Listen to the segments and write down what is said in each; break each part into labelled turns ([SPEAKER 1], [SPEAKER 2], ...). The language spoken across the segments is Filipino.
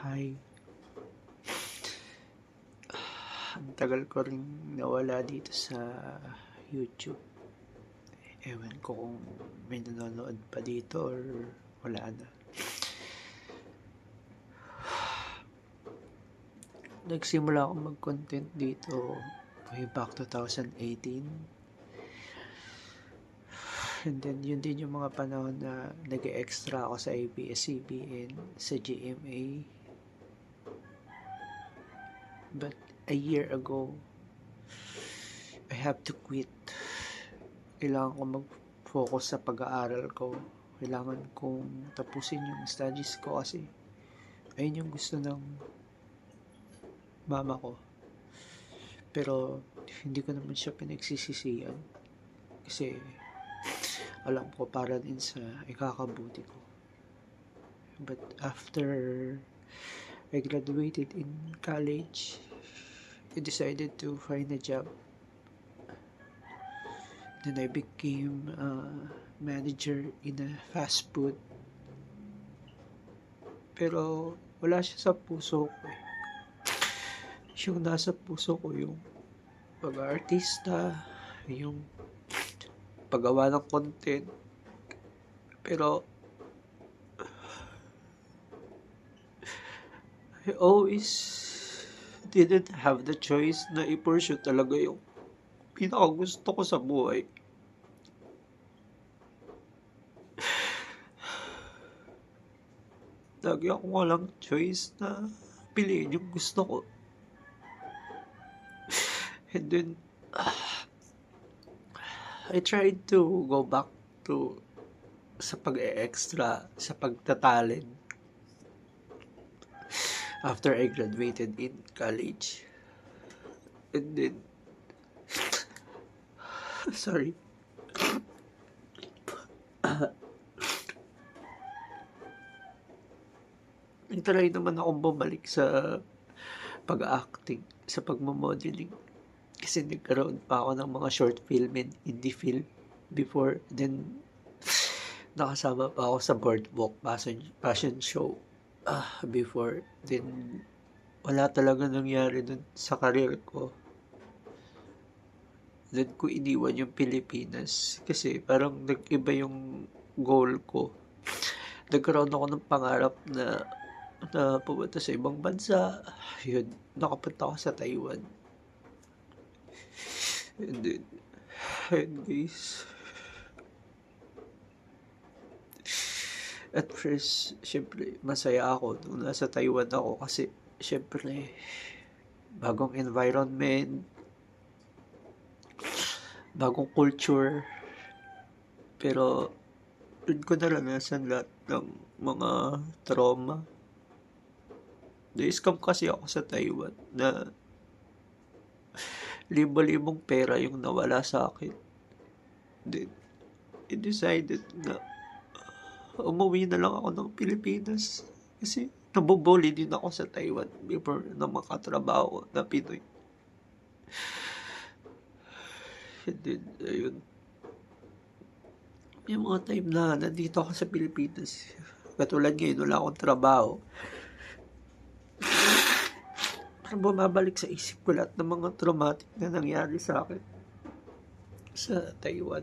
[SPEAKER 1] Hi. Ang tagal ko rin nawala dito sa YouTube. Ewan ko kung may nanonood pa dito or wala na. Nagsimula ako mag-content dito way back 2018. And then yun din yung mga panahon na nag-extra ako sa ABS-CBN, sa GMA. But a year ago, I have to quit. Kailangan ko mag-focus sa pag-aaral ko. Kailangan kong tapusin yung studies ko kasi ayun yung gusto ng mama ko. Pero hindi ko naman siya pinagsisisihan kasi alam ko para din sa ikakabuti ko. But after I graduated in college, I decided to find a job. Then I became a manager in a fast food. Pero wala siya sa puso ko eh. Yung nasa puso ko yung pag-artista, yung paggawa ng content. Pero I always didn't have the choice na i-pursue talaga yung pinakagusto ko sa buhay. Lagi ako walang choice na piliin yung gusto ko. And then, I tried to go back to sa pag-extra, sa pagtatalent. After I graduated in college. And then, sorry. Nagtry naman akong bumalik sa pag-acting, sa pagmamodeling. Kasi nagkaroon pa ako ng mga short film and indie film before. Then, nakasama pa ako sa Boardwalk fashion show before. Then, wala talaga nangyari dun sa career ko. Then ko iniwan yung Pilipinas kasi parang nag-iba yung goal ko. Nagkaroon ako ng pangarap na pumunta sa ibang bansa. Yun, nakapunta ako sa Taiwan. And then, guys, at first, syempre, masaya ako nung nasa Taiwan ako kasi, syempre, bagong environment, bagong culture, pero, dun ko naranasan lahat ng mga trauma. Na-scam kasi ako sa Taiwan na libo-libong pera yung nawala sa akin. Then, I decided na umuwi na lang ako ng Pilipinas kasi nabubuli din ako sa Taiwan before na makatrabaho na Pinoy. And then, ayun. May mga time na nandito ako sa Pilipinas. Katulad ngayon, wala akong trabaho. Parang bumabalik sa isip ko lahat ng mga traumatic na nangyari sa akin sa Taiwan.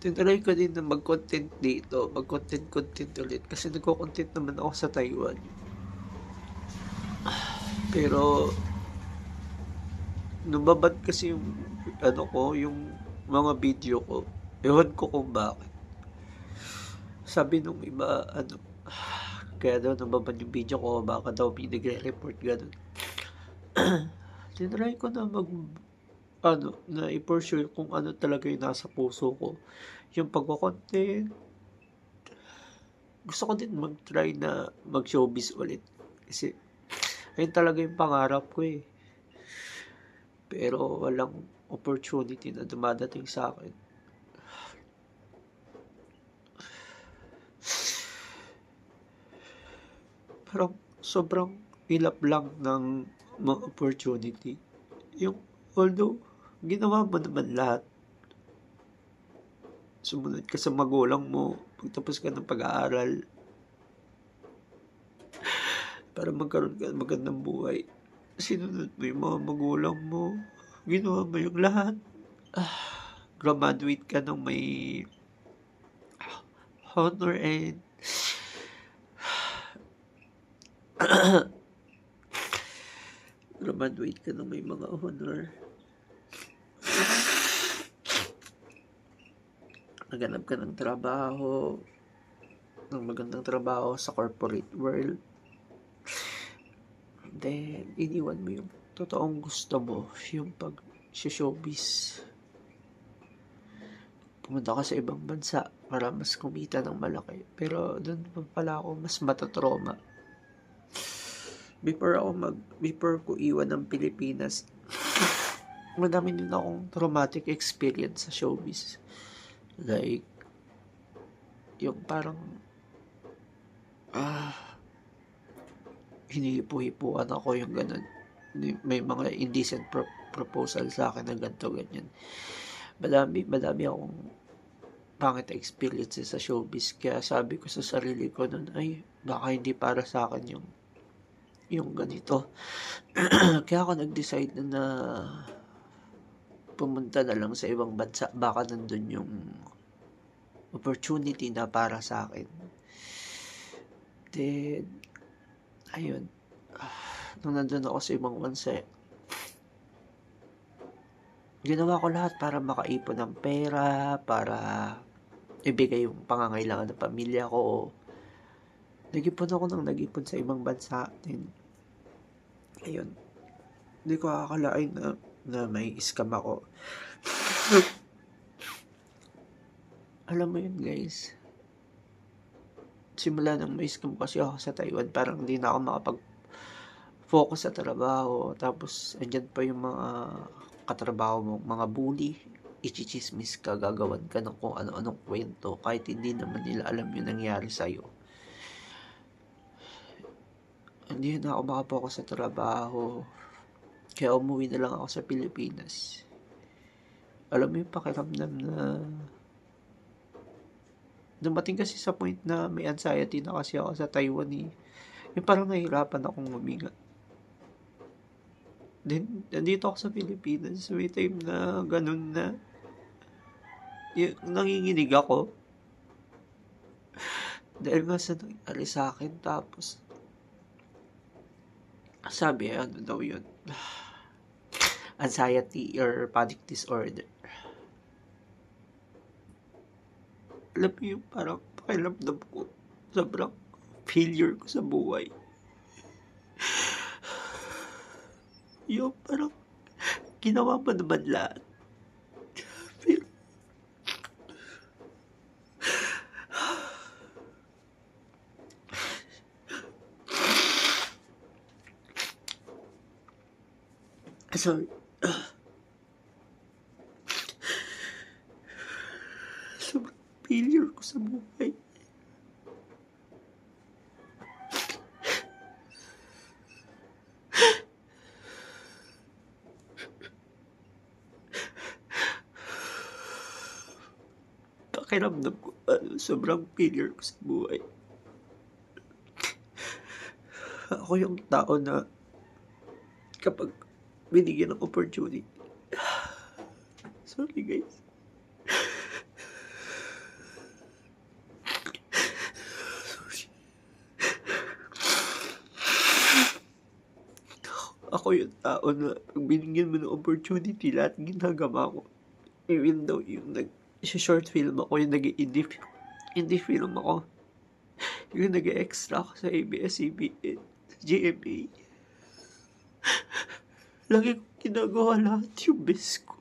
[SPEAKER 1] Tinry ko din na mag-content dito, mag-content ulit kasi nagko-content naman ako sa Taiwan. Pero nababad kasi yung yung mga video ko. Ewan ko kung bakit. Sabi nung iba, kaya daw nababad yung video ko, baka daw may nagre-report gano'n. Tinry ko na na i-pursue kung ano talaga yung nasa puso ko. Yung pagko-content. Gusto ko din mag-try na mag-showbiz ulit. Kasi, ayun talaga yung pangarap ko eh. Pero walang opportunity na dumadating sa akin. Parang sobrang hilap lang ng mga opportunity. Yung, although, ginawa mo naman lahat. Sumunod ka sa magulang mo. Pagtapos ka ng pag-aaral. Para magkaroon ka ng magandang buhay. Sinunod mo yung mga magulang mo. Ginawa mo yung lahat. Graduate ka ng may honor and graduate ka ng may mga honor. Naghanap ka ng trabaho, ng magandang trabaho sa corporate world. Then, iniwan mo yung totoong gusto mo, yung pag-showbiz. Pumunta ka sa ibang bansa para mas kumita ng malaki. Pero doon pa pala ako mas matatroma. Before ko iwan ng Pilipinas, madami din akong traumatic experience sa showbiz. Like, yung parang hinihipo-hipuan ako, yung ganun. May mga indecent proposal sa akin na ganito, ganyan. Madami akong pangit experiences sa showbiz. Kaya sabi ko sa sarili ko nun, ay, baka hindi para sa akin yung ganito. Kaya ako nag-decide na pumunta na lang sa ibang bansa. Baka nandun yung opportunity na para sa akin. Then, ayun. Nung nandun ako sa ibang bansa, ginawa ko lahat para makaipon ng pera, para ibigay yung pangangailangan ng pamilya ko. Nag-ipon ako ng nag-ipon sa ibang bansa. Then, ayun. Hindi ko akalain na may scam ako. Alam mo yun, guys. Simula nang may scam kasi ako sa Taiwan, parang hindi na ako makapag-focus sa trabaho. Tapos, andyan pa yung mga katrabaho mo, mga bully. Ichichismis ka, gagawan ka ng kung ano-anong kwento, kahit hindi naman nila alam yung nangyari sa'yo. Hindi na ako makapokus sa trabaho. Kaya umuwi na lang ako sa Pilipinas. Alam mo yung pakiramdam na dumating kasi sa point na may anxiety na kasi ako sa Taiwan eh. Yung parang nahihirapan akong huminga. Then, nandito ako sa Pilipinas. May time na ganun na yung nanginginig ako. Dahil nga sa nangyari sa akin. Tapos, sabi, ano daw yun? Anxiety or panic disorder. Alam mo yung parang pakiramdam ko, sobrang failure ko sa buhay. Yung parang ginawa mo naman lahat. Pero, sorry. Sobrang failure ko sa buhay. Pakiramdam ko, sobrang failure ko sa buhay. Ako yung tao na kapag binigyan ng opportunity. Sorry guys. Ako yung tao na pag binigyan mo ng opportunity, lahat ginagawa ko. Even though yung short film ako, yung indie film ako, yung nag-extra ako sa ABS-CBN, GMA. Lagi ko ginagawa lahat yung best ko.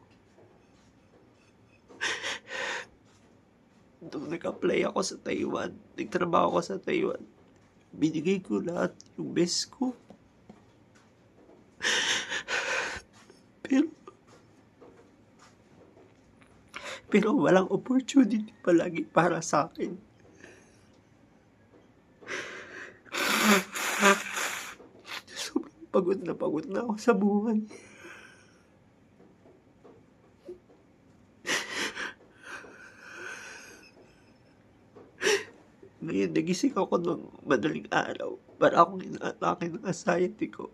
[SPEAKER 1] Nung nag-apply ako sa Taiwan, nagtrabaho ako sa Taiwan, binigay ko lahat yung best ko. Pero walang opportunity palagi para sa akin. Sobrang pagod na ako sa buhay. Ngayon nagising ako ng madaling araw para akong inaatake ng anxiety ko.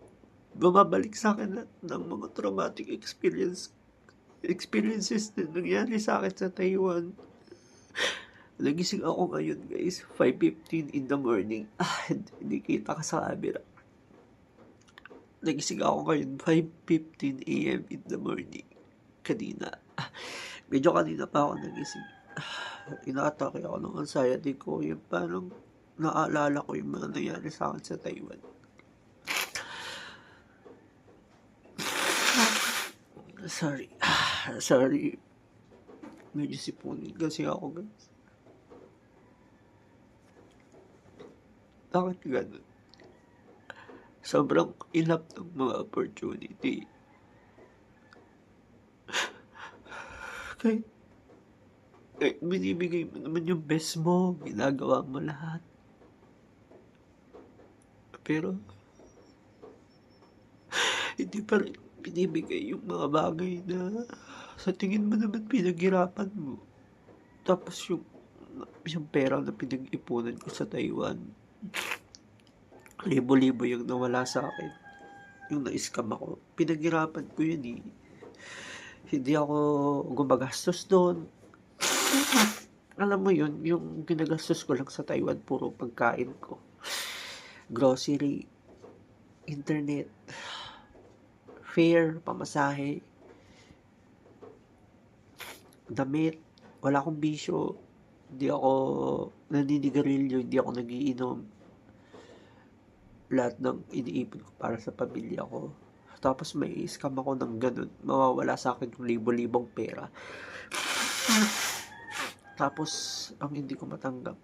[SPEAKER 1] Bumabalik sa'kin lahat ng mga traumatic experiences na nangyari sa'kin sa Taiwan. Nagising ako ngayon, guys, 5:15 in the morning. Hindi kita ka sa camera. Nagising ako ngayon, 5:15 AM in the morning. Kanina. Medyo kanina pa ako nagising. Inaatake ako ng anxiety ko. Yung parang naalala ko yung mga nangyari sa akin sa Taiwan. Sorry. Medyo sipunin kasi ako, guys. Bakit ganun? Sobrang ilap ng mga opportunity. Kahit binibigay mo naman yung best mo, ginagawa mo lahat. Pero, hindi pa rin binibigay yung mga bagay na sa tingin mo naman pinaghirapan mo. Tapos yung pera na pinag-ipunan ko sa Taiwan, libo-libo yung nawala sa akin. Yung na-scam ako. Pinaghirapan ko yun eh. Hindi ako gumagastos doon. Alam mo yun, yung ginagastos ko lang sa Taiwan, puro pagkain ko. Grocery, internet, fare, pamasahe, damit. Wala akong bisyo. Hindi ako naninigarilyo, hindi ako nagiinom. Lahat ng iniipon ko para sa pamilya ko. Tapos may scam ako ng ganun. Mawawala sa akin yung libo-libong pera. Tapos, ang hindi ko matanggap,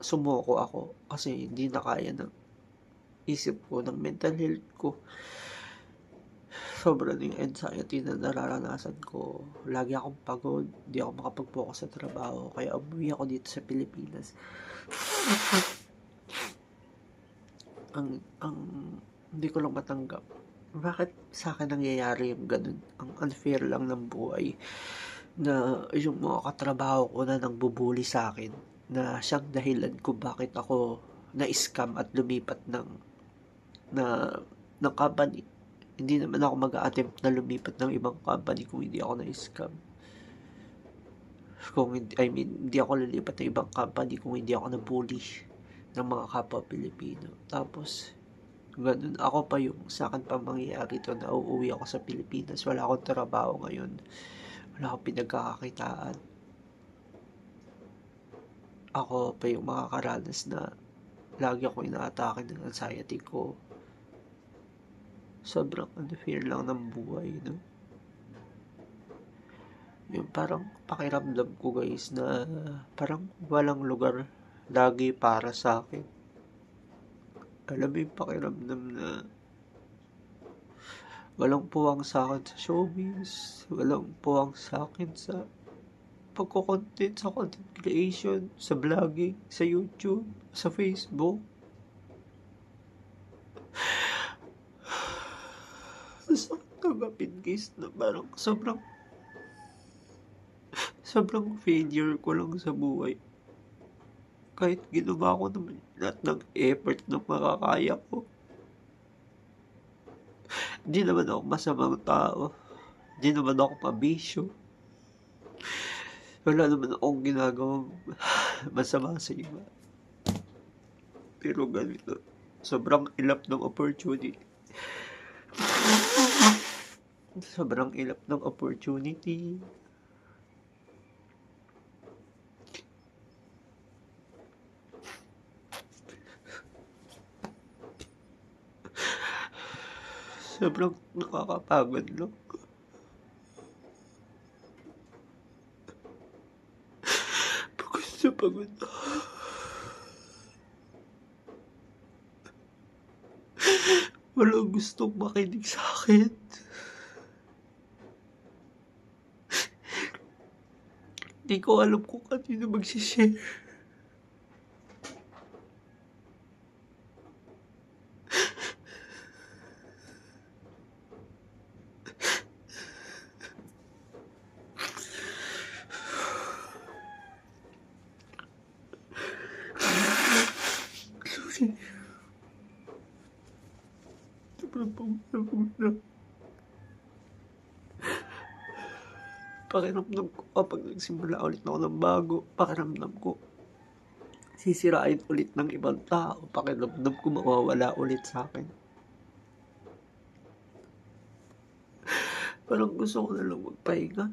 [SPEAKER 1] sumuko ako kasi hindi na kaya ng isip ko, ng mental health ko. Sobrang yung anxiety na nararanasan ko. Lagi akong pagod, hindi ako makapag-focus sa trabaho, kaya umuwi ako dito sa Pilipinas. ang hindi ko lang matanggap, bakit sa akin nangyayari yung ganun? Ang unfair lang ng buhay na yung mga katrabaho ko na nangbubuli sa akin, na siyang dahilan kung bakit ako na-scam at lumipat ng company. Hindi naman ako mag-a-attempt na lumipat ng ibang company kung hindi ako na-scam. Hindi ako lilipat ng ibang company kung hindi ako nabully ng mga kapwa Pilipino. Tapos, ganun, ako pa yung sa akin pa mangyayari to na uuwi ako sa Pilipinas. Wala akong trabaho ngayon. Wala akong pinagkakakitaan. Ako pa yung makakaranas na lagi ako inaatake ng anxiety ko. Sobrang unfair lang ng buhay, no? Yung parang pakiramdam ko, guys, na parang walang lugar lagi para sa akin. Alam mo yung pakiramdam na walang puwang sa akin sa showbiz, walang puwang sa akin sa pagko-content, sa content creation, sa vlogging, sa YouTube, sa Facebook. Sakit tanggapin, guys, na parang sobrang failure ko lang sa buhay. Kahit ginawa ko naman lahat ng effort na makakaya ko. Hindi naman ako masamang tao. Hindi naman ako pabisyo. Wala naman akong ginagawang masama sa iba. Pero ganito, sobrang ilap ng opportunity. Sobrang ilap ng opportunity. Sobrang nakakapagod lang. Pagod na. Walang gustong makinig sa akin. Hindi ko alam kung kanino magsishare. Pakiramdam ko kapag nagsimula ulit ako ng bago, pakiramdam ko sisirain ulit ng ibang tao, pakiramdam ko mawawala ulit sa'kin. Parang gusto ko na lang magpahinga.